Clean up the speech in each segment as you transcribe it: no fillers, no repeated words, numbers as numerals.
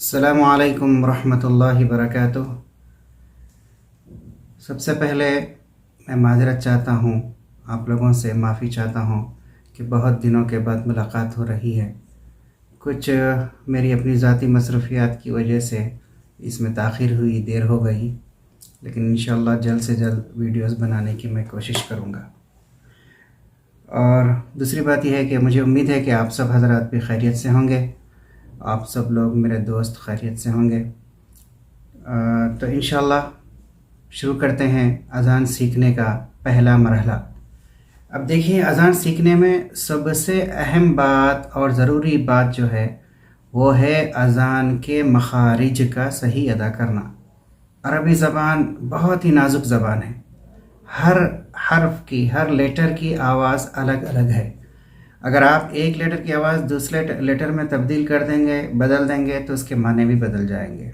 السلام علیکم ورحمۃ اللہ وبرکاتہ۔ سب سے پہلے میں معذرت چاہتا ہوں، آپ لوگوں سے معافی چاہتا ہوں کہ بہت دنوں کے بعد ملاقات ہو رہی ہے۔ کچھ میری اپنی ذاتی مصروفیات کی وجہ سے اس میں تاخیر ہوئی، دیر ہو گئی، لیکن انشاءاللہ جلد سے جلد ویڈیوز بنانے کی میں کوشش کروں گا۔ اور دوسری بات یہ ہے کہ مجھے امید ہے کہ آپ سب حضرات بھی خیریت سے ہوں گے، آپ سب لوگ میرے دوست خیریت سے ہوں گے۔ تو انشاءاللہ شروع کرتے ہیں اذان سیکھنے کا پہلا مرحلہ۔ اب دیکھیے، اذان سیکھنے میں سب سے اہم بات اور ضروری بات جو ہے وہ ہے اذان کے مخارج کا صحیح ادا کرنا۔ عربی زبان بہت ہی نازک زبان ہے، ہر حرف کی، ہر لیٹر کی آواز الگ الگ ہے۔ اگر آپ ایک لیٹر کی آواز دوسرے لیٹر میں تبدیل کر دیں گے، بدل دیں گے، تو اس کے معنی بھی بدل جائیں گے۔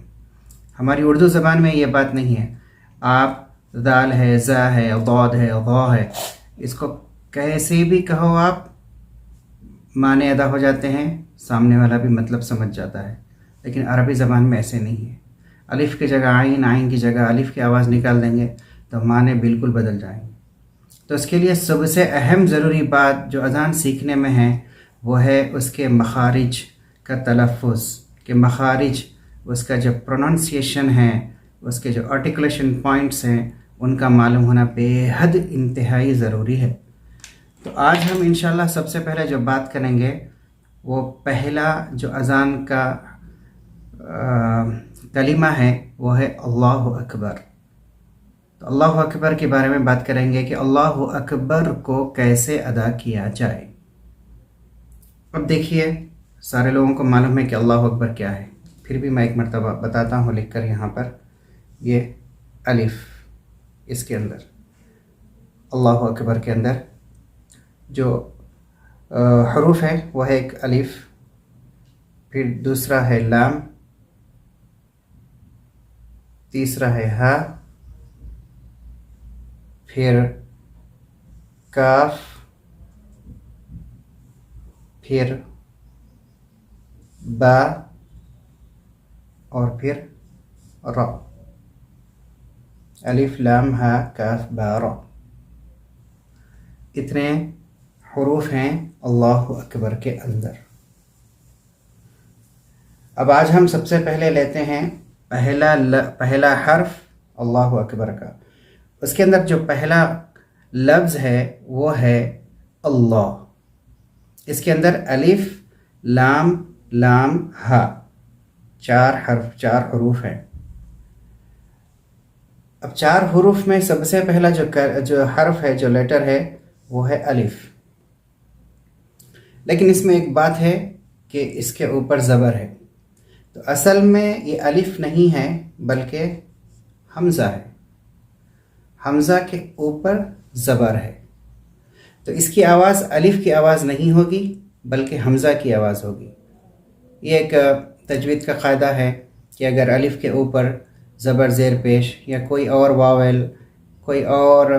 ہماری اردو زبان میں یہ بات نہیں ہے۔ آپ دال ہے، زا ہے، ضاد ہے، ضا ہے، اس کو کیسے بھی کہو آپ، معنی ادا ہو جاتے ہیں، سامنے والا بھی مطلب سمجھ جاتا ہے۔ لیکن عربی زبان میں ایسے نہیں ہے۔ الف کی جگہ عین، عین کی جگہ الف کی آواز نکال دیں گے تو معنی بالکل بدل جائیں گے۔ تو اس کے لیے سب سے اہم ضروری بات جو اذان سیکھنے میں ہے وہ ہے اس کے مخارج کا تلفظ، کہ مخارج، اس کا جو پروننسیشن ہے، اس کے جو آرٹیکولیشن پوائنٹس ہیں، ان کا معلوم ہونا بے حد انتہائی ضروری ہے۔ تو آج ہم انشاءاللہ سب سے پہلے جو بات کریں گے وہ پہلا جو اذان کا کلمہ ہے وہ ہے اللہ اکبر۔ تو اللہ اکبر کے بارے میں بات کریں گے کہ اللہ اکبر کو کیسے ادا کیا جائے۔ اب دیکھیے، سارے لوگوں کو معلوم ہے کہ اللہ اکبر کیا ہے، پھر بھی میں ایک مرتبہ بتاتا ہوں لکھ کر یہاں پر۔ یہ الف، اس کے اندر اللہ اکبر کے اندر جو حروف ہے وہ ہے ایک الف، پھر دوسرا ہے لام، تیسرا ہے ہا، پھر کاف، پھر با، اور پھر را۔ الف لام ہا کاف با را، اتنے حروف ہیں اللہ اکبر کے اندر۔ اب آج ہم سب سے پہلے لیتے ہیں پہلا حرف اللہ اکبر کا۔ اس کے اندر جو پہلا لفظ ہے وہ ہے اللہ۔ اس کے اندر الف لام لام ہا، چار حروف ہیں۔ اب چار حروف میں سب سے پہلا جو حرف ہے، جو لیٹر ہے، وہ ہے الف۔ لیکن اس میں ایک بات ہے کہ اس کے اوپر زبر ہے۔ تو اصل میں یہ الف نہیں ہے بلکہ حمزہ ہے، حمزہ کے اوپر زبر ہے۔ تو اس کی آواز الف کی آواز نہیں ہوگی بلکہ حمزہ کی آواز ہوگی۔ یہ ایک تجوید کا قاعدہ ہے کہ اگر الف کے اوپر زبر زیر پیش یا کوئی اور واول، کوئی اور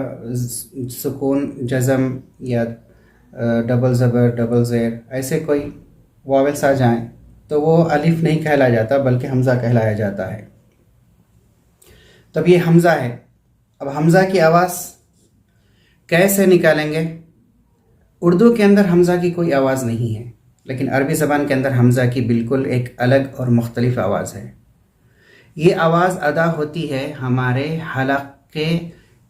سکون جزم یا ڈبل زبر ڈبل زیر، ایسے کوئی واولس آ جائیں تو وہ الف نہیں کہلایا جاتا بلکہ حمزہ کہلایا جاتا ہے۔ تب یہ حمزہ ہے۔ اب حمزہ کی آواز کیسے نکالیں گے؟ اردو کے اندر حمزہ کی کوئی آواز نہیں ہے، لیکن عربی زبان کے اندر حمزہ کی بالکل ایک الگ اور مختلف آواز ہے۔ یہ آواز ادا ہوتی ہے ہمارے حلق کے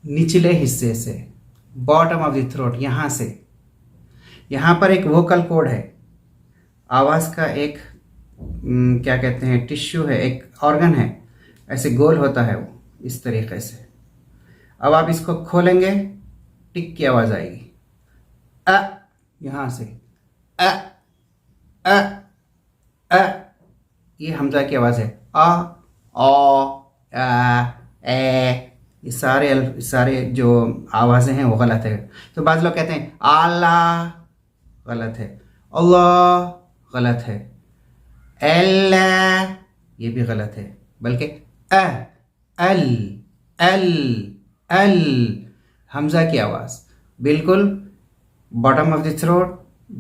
نچلے حصے سے، باٹم آف دی تھروٹ، یہاں سے۔ یہاں پر ایک ووکل کورڈ ہے، آواز کا ایک کیا کہتے ہیں، ٹشو ہے، ایک آرگن ہے، ایسے گول ہوتا ہے وہ، اس طریقے سے۔ اب آپ اس کو کھولیں گے، ٹک کی آواز آئے گی، یہاں سے یہ حمزہ کی آواز ہے۔ یہ سارے جو آوازیں ہیں وہ غلط ہے۔ تو بعض لوگ کہتے ہیں اللہ، غلط ہے۔ اللہ، غلط ہے۔ اللہ، یہ بھی غلط ہے، بلکہ ال حمزہ کی آواز بالکل باٹم آف دی تھروٹ،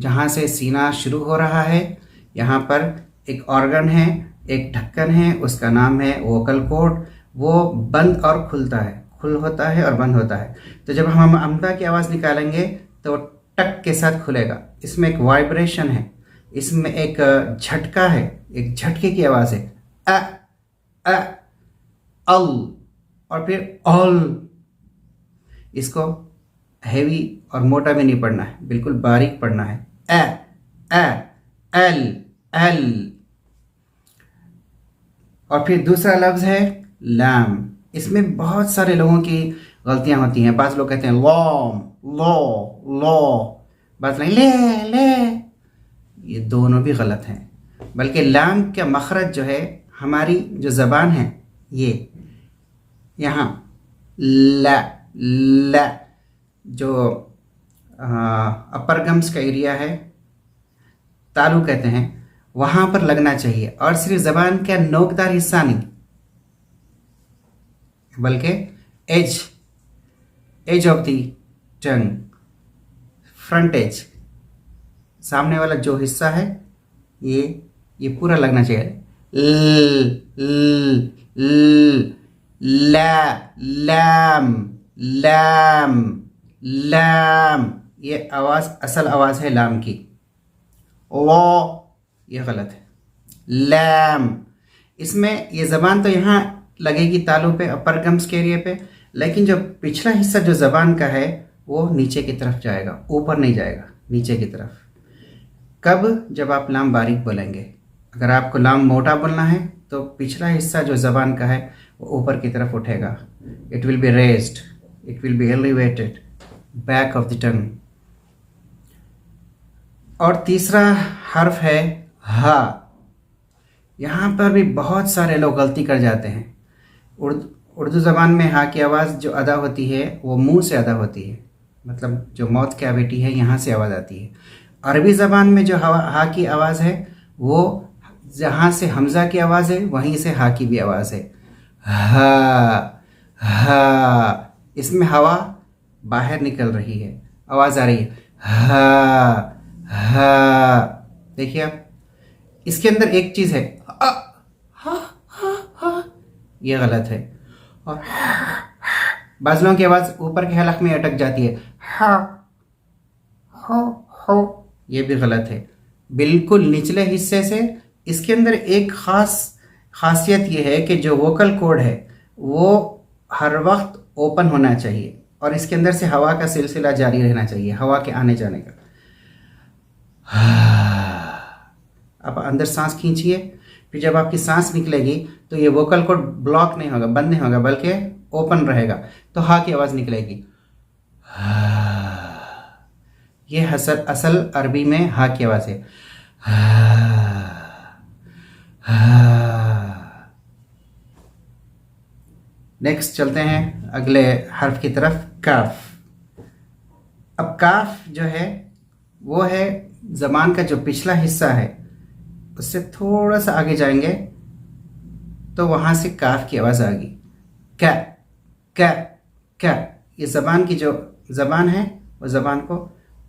جہاں سے سینہ شروع ہو رہا ہے، یہاں پر ایک آرگن ہے، ایک ڈھکن ہے، اس کا نام ہے ووکل کورڈ. وہ بند اور کھلتا ہے، کھل ہوتا ہے اور بند ہوتا ہے. تو جب ہم امتا کی آواز نکالیں گے تو وہ ٹک کے ساتھ کھلے گا. اس میں ایک وائبریشن ہے، اس میں ایک جھٹکا ہے، ایک جھٹکے کی آواز ہے. ا ا ال اور پھر اول. اس کو ہیوی اور موٹا بھی نہیں پڑھنا ہے، بالکل باریک پڑھنا ہے. ا ا ایل ایل. اور پھر دوسرا لفظ ہے لام. اس میں بہت سارے لوگوں کی غلطیاں ہوتی ہیں. بعض لوگ کہتے ہیں لام، لو، بعض لوگ لے لے. یہ دونوں بھی غلط ہیں. بلکہ لام کا مخرج جو ہے ہماری جو زبان ہے، یہ یہاں لا لا جو اپر گمس کا ایریا ہے، تالو کہتے ہیں، وہاں پر لگنا چاہیے. اور صرف زبان کا نوکدار حصہ نہیں، بلکہ edge of the tongue, front edge, سامنے والا جو حصہ ہے یہ پورا لگنا چاہیے. لا لام لام لام. یہ آواز اصل آواز ہے لام کی. لا یہ غلط ہے. لام. اس میں یہ زبان تو یہاں لگے گی تالو پہ، اپر گمس کے ایریا پہ، لیکن جو پچھلا حصہ جو زبان کا ہے وہ نیچے کی طرف جائے گا، اوپر نہیں جائے گا، نیچے کی طرف. کب؟ جب آپ لام باریک بولیں گے. اگر آپ کو لام موٹا بولنا ہے تو پچھلا حصہ جو زبان کا ہے وہ اوپر کی طرف اٹھے گا. It will be raised, it will be elevated back of the tongue. اور تیسرا حرف ہے ہا. یہاں پر بھی بہت سارے لوگ غلطی کر جاتے ہیں. اردو زبان میں ہا کی آواز جو ادا ہوتی ہے وہ منہ سے ادا ہوتی ہے، مطلب جو موت کیویٹی ہے یہاں سے آواز آتی ہے. عربی زبان میں جو ہا کی آواز ہے وہ جہاں سے حمزہ کی آواز ہے وہیں سے ہا کی بھی آواز ہے. ہا ہا. اس میں ہوا باہر نکل رہی ہے، آواز آ رہی ہے. ہا ہا. دیکھیے آپ، اس کے اندر ایک چیز ہے یہ غلط ہے. اور بعض لوگوں کی آواز اوپر کے حلق میں اٹک جاتی ہے، ہو، یہ بھی غلط ہے. بالکل نچلے حصے سے. اس کے اندر ایک خاصیت یہ ہے کہ جو ووکل کورڈ ہے وہ ہر وقت اوپن ہونا چاہیے اور اس کے اندر سے ہوا کا سلسلہ جاری رہنا چاہیے، ہوا کے آنے جانے کا. آپ اندر سانس کھینچیے، پھر جب آپ کی سانس نکلے گی تو یہ ووکل کورڈ بلاک نہیں ہوگا، بند نہیں ہوگا، بلکہ اوپن رہے گا، تو ہا کی آواز نکلے گی. یہ اصل عربی میں ہا کی آواز ہے. نیکسٹ چلتے ہیں اگلے حرف کی طرف، کاف. اب کاف جو ہے وہ ہے زبان کا جو پچھلا حصہ ہے، اس سے تھوڑا سا آگے جائیں گے تو وہاں سے کاف کی آواز آئے گی. کا. یہ زبان کی جو زبان ہے وہ زبان کو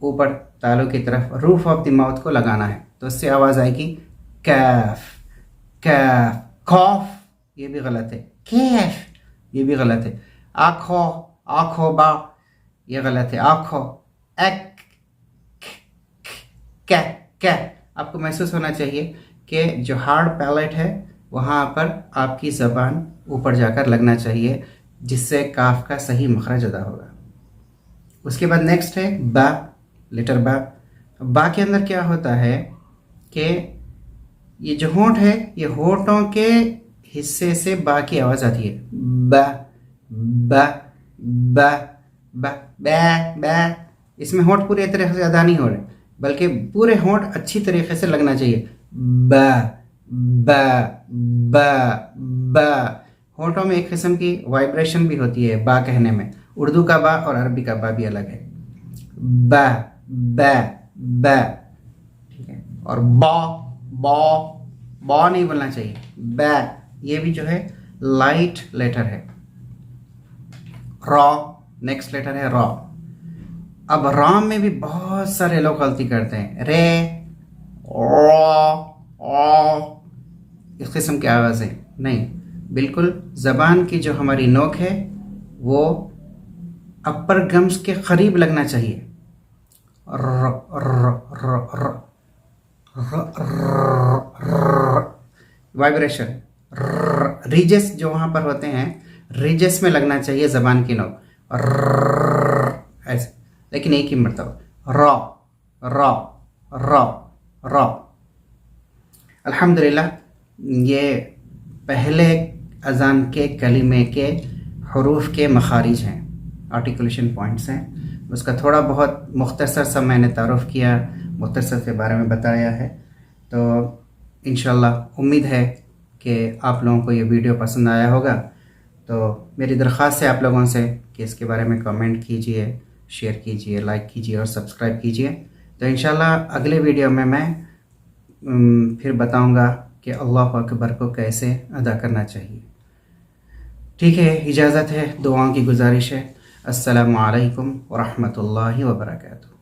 اوپر تالو کی طرف روف آف دی ماؤتھ کو لگانا ہے، تو اس سے آواز آئے گی کیف کیف. خوف یہ بھی غلط ہے. کیف یہ بھی غلط ہے. آنکھوں با یہ غلط ہے. آنکھوں. ایک کیا. آپ کو محسوس ہونا چاہیے کہ جو ہارڈ پیلیٹ ہے وہاں پر آپ کی زبان اوپر جا کر لگنا چاہیے، جس سے کاف کا صحیح مخرج ادا ہوگا. اس کے بعد نیکسٹ ہے با، لیٹر با. با کے اندر کیا ہوتا ہے کہ یہ جو ہونٹ ہے یہ ہونٹوں کے حصے سے با کی آواز آتی ہے. با با با با با با. اس میں ہونٹ پورے طریقے سے ادا نہیں ہو رہے، بلکہ پورے ہونٹ اچھی طریقے سے لگنا چاہیے. با با با با. ہونٹوں میں ایک قسم کی وائبریشن بھی ہوتی ہے با کہنے میں. اردو کا با اور عربی کا با بھی الگ ہے. با با با. ٹھیک ہے. اور با نہیں بولنا چاہیے. با یہ بھی جو ہے لائٹ لیٹر ہے. را. نیکسٹ لیٹر ہے را. اب را میں بھی بہت سارے لوگ غلطی کرتے ہیں. رے، را، اس قسم کی آوازیں نہیں، بالکل زبان کی جو ہماری نوک ہے وہ اپر گمز کے قریب لگنا چاہیے. وائبریشن ریجس جو وہاں پر ہوتے ہیں، ریجس میں لگنا چاہیے زبان کی نوک ایسے، لیکن ایک ہی مرتبہ را را را را. الحمدللہ یہ پہلے اذان کے کلمے کے حروف کے مخارج ہیں، آرٹیکولیشن پوائنٹس ہیں. اس کا تھوڑا بہت مختصر سا میں نے تعارف کیا، مختصر کے بارے میں بتایا ہے. تو انشاءاللہ امید ہے کہ آپ لوگوں کو یہ ویڈیو پسند آیا ہوگا. تو میری درخواست ہے آپ لوگوں سے کہ اس کے بارے میں کمنٹ کیجئے، شیئر کیجئے، لائک کیجئے اور سبسکرائب کیجئے. تو انشاءاللہ اگلے ویڈیو میں پھر بتاؤں گا کہ اللہ اکبر کو کیسے ادا کرنا چاہیے. ٹھیک ہے، اجازت ہے، دعاؤں کی گزارش ہے. السلام علیکم ورحمۃ اللہ وبرکاتہ.